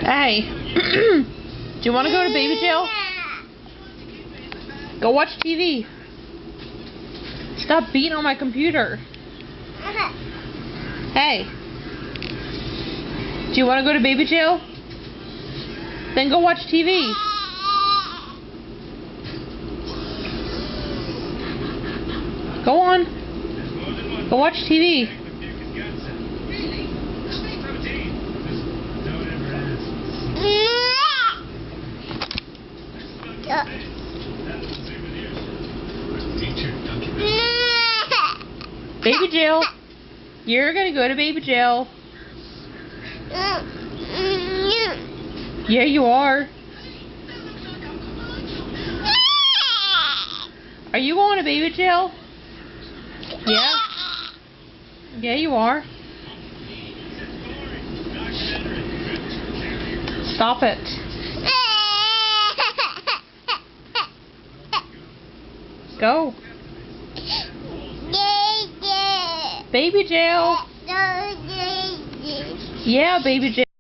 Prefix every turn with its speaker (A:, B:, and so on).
A: Hey, do you want to go to baby jail? Go watch TV. Stop beating on my computer. Hey, do you want to go to baby jail? Then go watch TV. Go on. Go watch TV. Baby jail. You're gonna go to baby jail. Yeah, you are. Are you going to baby jail? Yeah. Yeah, you are. Stop it. Go. Baby jail. Yeah, baby jail.